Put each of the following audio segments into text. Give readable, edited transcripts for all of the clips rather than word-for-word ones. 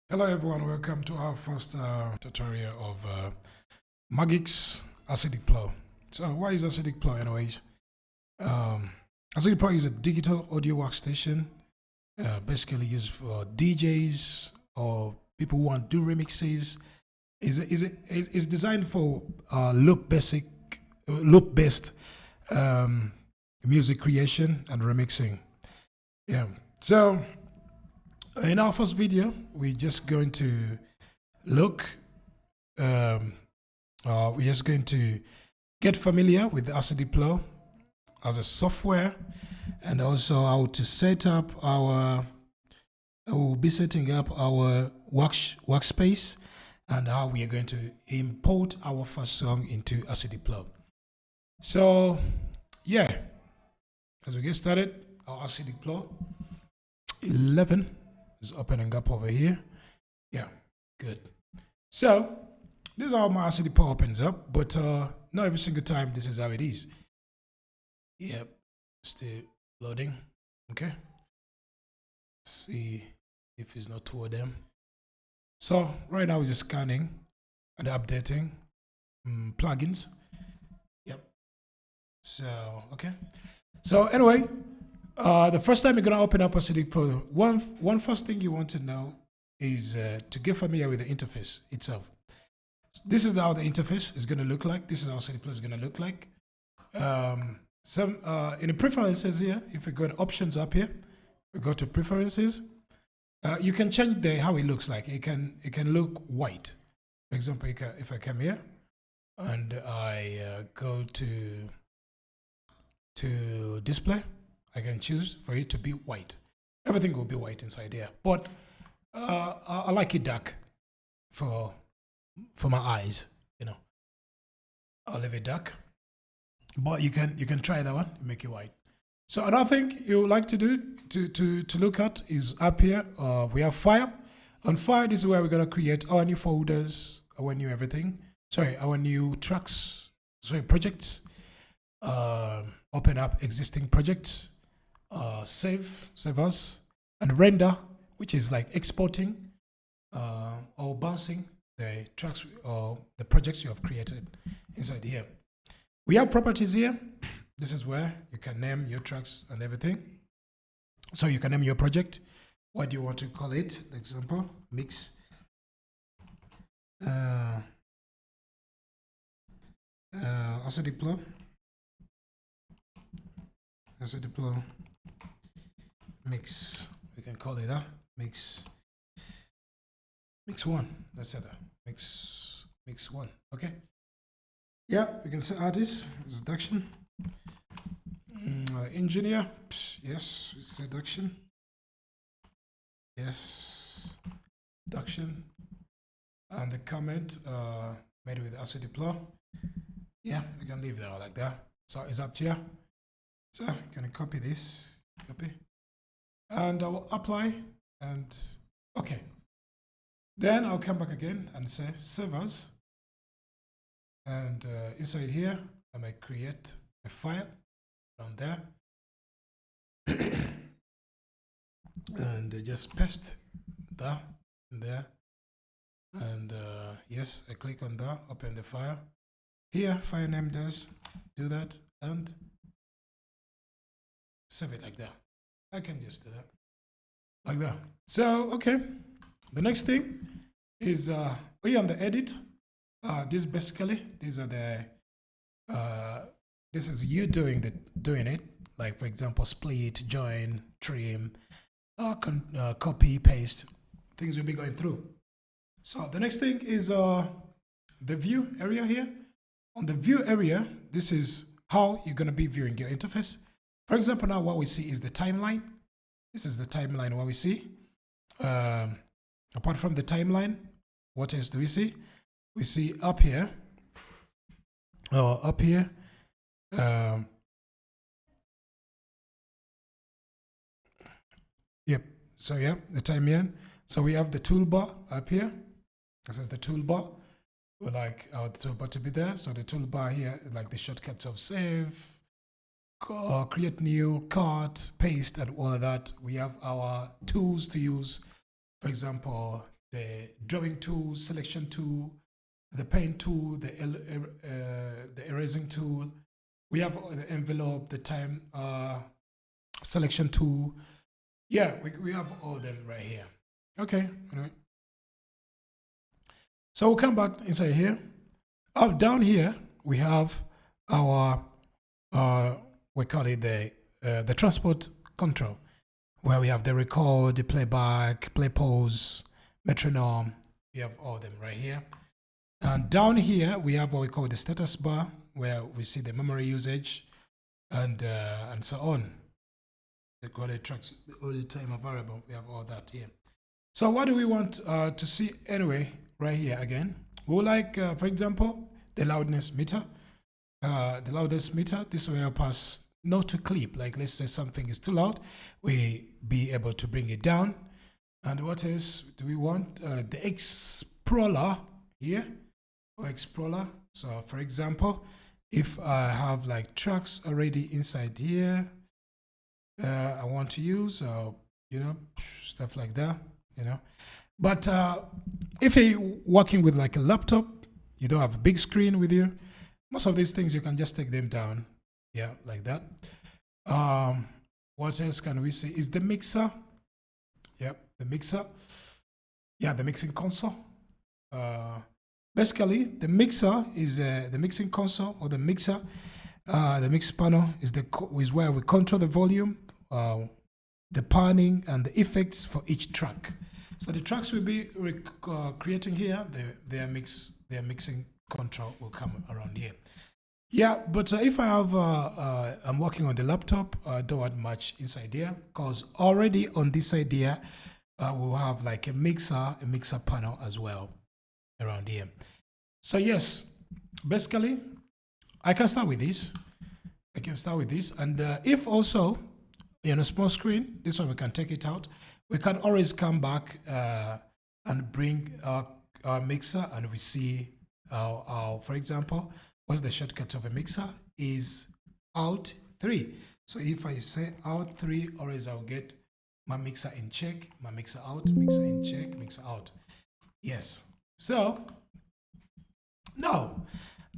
Hello everyone, welcome to our first tutorial of Magic's Acidic Flow. So what is Acidic Flow anyways? Acidic Flow is a digital audio workstation basically used for DJs or people who want to do remixes. Is designed for loop-based music creation and remixing. Yeah. So in our first video, we're just going to look, we're just going to get familiar with Acidic Flow as a software, and also how to set up our, we'll be setting up our workspace, and how we are going to import our first song into Acidic Flow. So, yeah, as we get started, our Acidic Flow 11 is opening up over here. Yeah, good. So this is how my Acidic Flow opens up, but not every single time this is how it is. Yep, still loading. Okay, see if it's not two of them. So right now we're just scanning and updating plugins. Yep. So okay. So anyway, the first time you're gonna open up Acidic Flow, one first thing you want to know is to get familiar with the interface itself. This is how the interface is gonna look like. This is how Acidic Flow is gonna look like. In the preferences here, if we go to options up here, we go to preferences. You can change how it looks like. It can look white. For example, if I come here and I go to display, I can choose for it to be white. Everything will be white inside here, but I like it dark for my eyes. You know, I'll leave it dark, but you can try that one, make it white. So another thing you would like to do to look at is up here. We have file. On file, this is where we're gonna create our new folders, our new everything. Sorry, our new tracks. Sorry, projects. Open up existing projects. Save as, and render, which is like exporting or bouncing the tracks or the projects you have created inside here. We have properties here. This is where you can name your tracks and everything. So you can name your project. What do you want to call it? Example, mix. Acidic Flow. Acidic Flow. Mix, we can call it mix one. Let's say that mix one. Okay, yeah, we can say artist seduction, engineer, yes, seduction, yes, seduction, and the comment made with Acidic Flow. Yeah, we can leave that like that. So it's up to you. So you can copy this, copy. And I will apply, and okay. Then I'll come back again and say save as, and inside here I might create a file down there and just paste that in there, and yes, I click on that, open the file here, file name does do that, and save it like that. I can just do that like that. So okay, the next thing is we on the edit. This basically, these are the this is you doing it. Like for example, split, join, trim, copy, paste. Things will be going through. So the next thing is the view area here. On the view area, this is how you're gonna be viewing your interface. For example, now what we see is the timeline. This is the timeline, what we see. Apart from the timeline, what else do we see? We see up here, yep, so yeah, the timeline. So we have the toolbar up here. This is the toolbar. We like our toolbar to be there. So the toolbar here is like the shortcuts of save, create new, cut, paste, and all of that. We have our tools to use. For example, the drawing tool, selection tool, the pen tool, the erasing tool. We have the envelope, the time selection tool. Yeah, we have all of them right here. Okay, anyway. So we'll come back inside here. Up down here, we have our, we call it the transport control, where we have the record, the playback, play pause, metronome. We have all of them right here. And down here, we have what we call the status bar, where we see the memory usage and so on. The quality tracks, all the time variable. We have all that here. So what do we want to see anyway? Right here again, we would like, for example, the loudness meter. The loudness meter. This will help us not to clip. Like let's say something is too loud, we be able to bring it down. And what else do we want? The Explorer here, or Explorer. So for example, if I have like tracks already inside here, I want to use, stuff like that, But if you're working with like a laptop, you don't have a big screen with you, most of these things you can just take them down, yeah, like that. What else can we see? Is the mixer. Yep, the mixer. Yeah, the mixing console. Basically, the mixer is the mixing console, or the mixer. The mix panel is where we control the volume, the panning, and the effects for each track. So the tracks we'll be creating here, their mixing control will come around here. Yeah, but if I have, I'm working on the laptop, I don't want much inside here, because already on this side here, we'll have like a mixer panel as well around here. So yes, basically, I can start with this. And if also, a small screen, this one we can take it out. We can always come back and bring our mixer, and we see for example, what's the shortcut of a mixer is Alt 3. So if I say Alt 3, always I'll get my mixer in check, my mixer out, mixer in check, mixer out. Yes. So now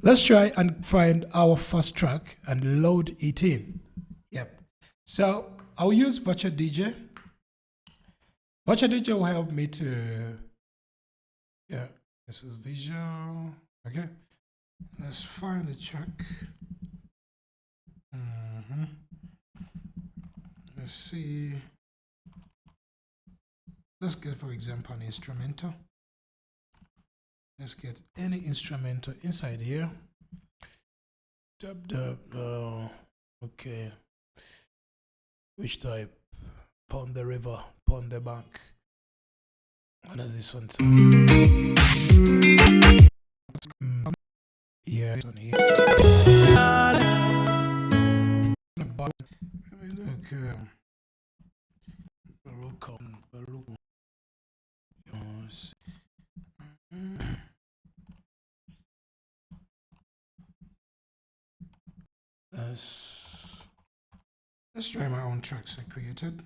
let's try and find our first track and load it in. Yep. So I'll use Virtual DJ. Virtual DJ will help me to, yeah, this is visual. Okay. Let's find the track. Let's see. Let's get, for example, an instrumental. Let's get any instrumental inside here. Okay. Which type? Pond the river, pond the bank. What does this one say? Yeah, this one here. Okay. Yes. Let's try my own tracks I created.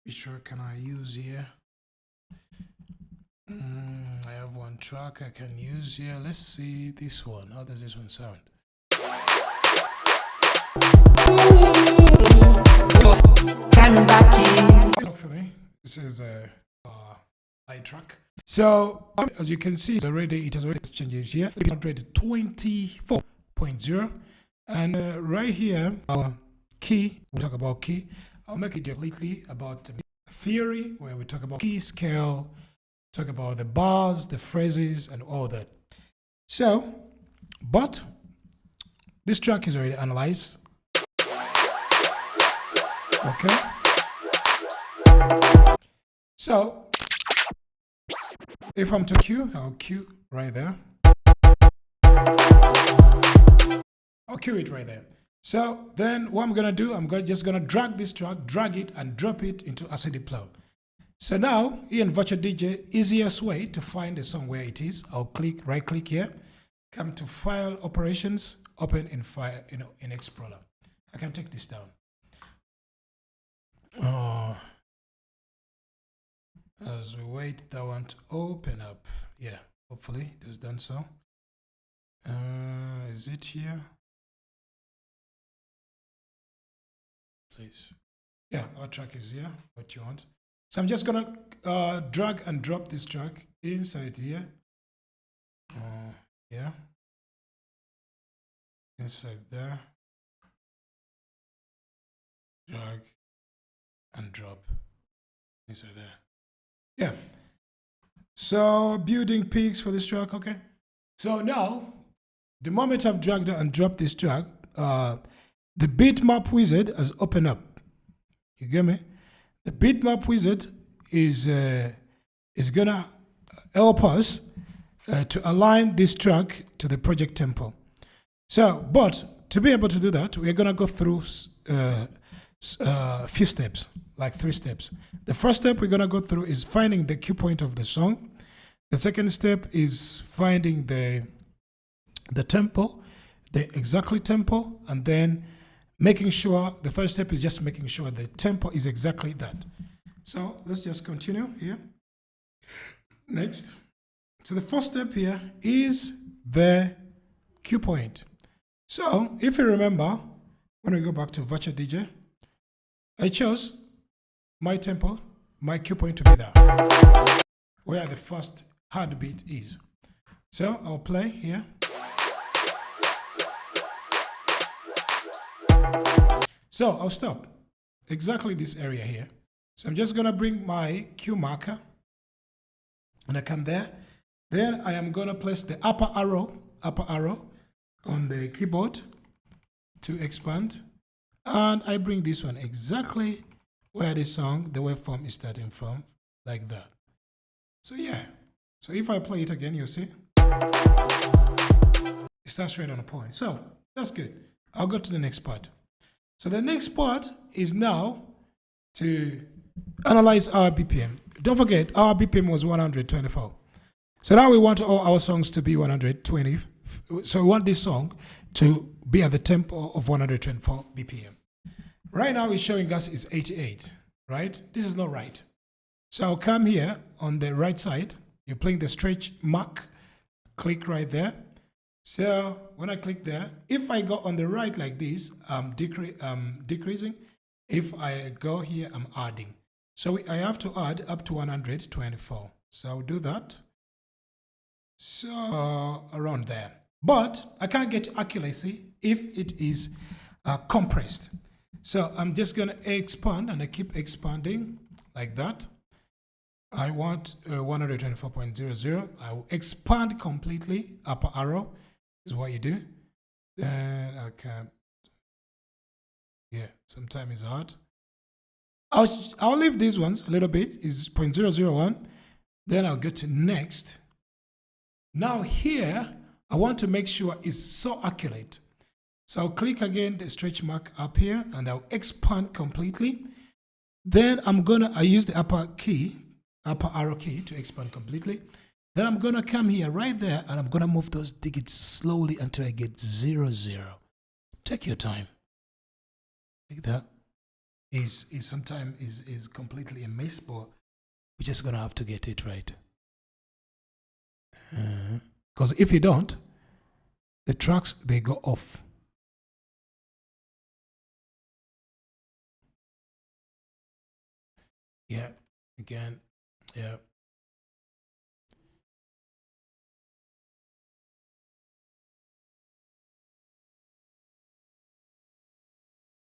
Which track can I use here? I have one track I can use here. Let's see this one. How does this one sound? For me, this is a high track. So as you can see, it has already changed here. 24.0, and right here, our key. We talk about key. I'll make it completely about theory, where we talk about key scale, talk about the bars, the phrases, and all that. So, but this track is already analyzed. Okay. So, if I'm to cue, I'll cue right there. I'll cue it right there. So then what I'm going to do, just going to drag this track, drag it and drop it into AciDiplow. So now, here in Virtual DJ, easiest way to find the song where it is, I'll right click here, come to File Operations, open in File, in Explorer. I can take this down. As we wait that one to open up. Yeah, hopefully it has done so. Is it here? Please. Yeah, our track is here. What you want? So I'm just gonna drag and drop this track inside here. Yeah. Inside there. Drag and drop inside there. Yeah. So building peaks for this track, okay? So now, the moment I've dragged and dropped this track, the bitmap wizard has opened up. You get me? The bitmap wizard is gonna help us to align this track to the project tempo. So, but to be able to do that, we're gonna go through a few steps, like 3 steps. The first step we're gonna go through is finding the cue point of the song. The second step is finding the tempo, the exactly tempo, and then making sure, the third step is just making sure the tempo is exactly that. So let's just continue here. Next. So the first step here is the cue point. So if you remember, when we go back to Virtual DJ, I chose my tempo, my cue point to be there, where the first heartbeat is. So I'll play here. So I'll stop exactly this area here. So I'm just gonna bring my cue marker and I come there. Then I am gonna place the upper arrow on the keyboard to expand. And I bring this one exactly where the song, the waveform is starting from, like that. So yeah. So if I play it again, you'll see it starts right on a point. So that's good. I'll go to the next part. So the next part is now to analyze our BPM. Don't forget, our BPM was 124. So now we want all our songs to be 120. So we want this song to be at the tempo of 124 BPM. Right now it's showing us is 88, right? This is not right. So I'll come here on the right side. You're playing the stretch mark. Click right there. So when I click there, if I go on the right like this, I'm decreasing. If I go here, I'm adding. So I have to add up to 124. So I'll do that. So around there. But I can't get accuracy if it is compressed. So I'm just going to expand, and I keep expanding like that. I want 124.00. I will expand completely. Upper arrow is what you do. Then I can, yeah, sometimes it's hard. I'll leave these ones a little bit. Is 0.001. Then I'll go to next. Now here, I want to make sure it's so accurate. So I'll click again the stretch mark up here, and I'll expand completely. Then I use the upper arrow key to expand completely. Then I'm gonna come here right there, and I'm gonna move those digits slowly until I get 0, 0. Take your time. Like that. Is sometimes is completely a mess, but we're just gonna have to get it right. Because if you don't, the tracks, they go off. Yeah, again, yeah.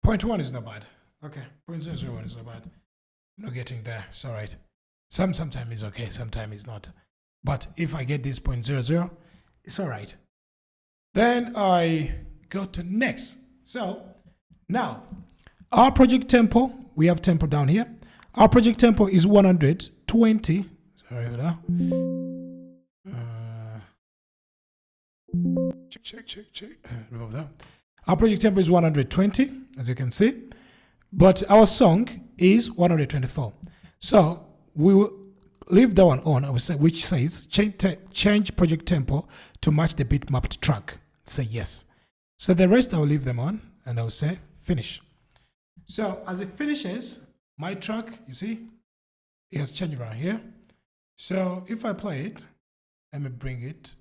Point 1 is not bad. Okay, 0.001 is not bad. I'm not getting there. It's all right. Sometimes it's okay, sometimes it's not. But if I get this 0.00, it's all right. Then I go to next. So now our project tempo, we have tempo down here. Our project tempo is 120. Sorry for that. Check. Remove that. Our project tempo is 120, as you can see. But our song is 124. So we will leave that one on, which says change project tempo to match the bitmapped track. Say yes. So the rest I'll leave them on, and I'll say finish. So as it finishes, my track, you see, it has changed around here. So if I play it, let me bring it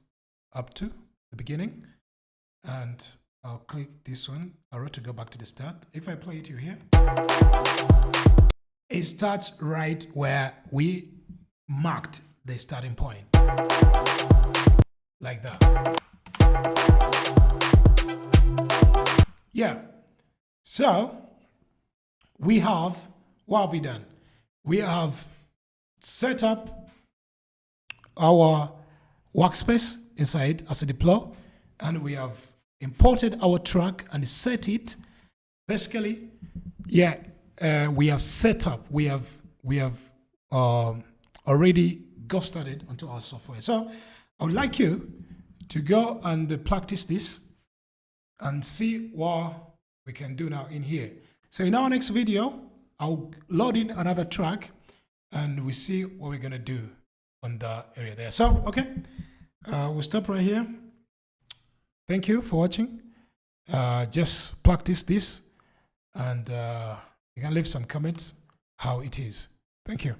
up to the beginning, and I'll click this one arrow to go back to the start. If I play it, you hear it starts right where we marked the starting point, like that. Yeah. So we have, what have we done? We have set up our workspace inside as a deploy, and we have imported our track and set it. Basically, yeah, we have set up. We have already got started onto our software. So I would like you to go and practice this and see what we can do now in here. So in our next video, I'll load in another track and we see what we're gonna do on that area there. So, okay, we'll stop right here. Thank you for watching. Just practice this, and you can leave some comments how it is. Thank you.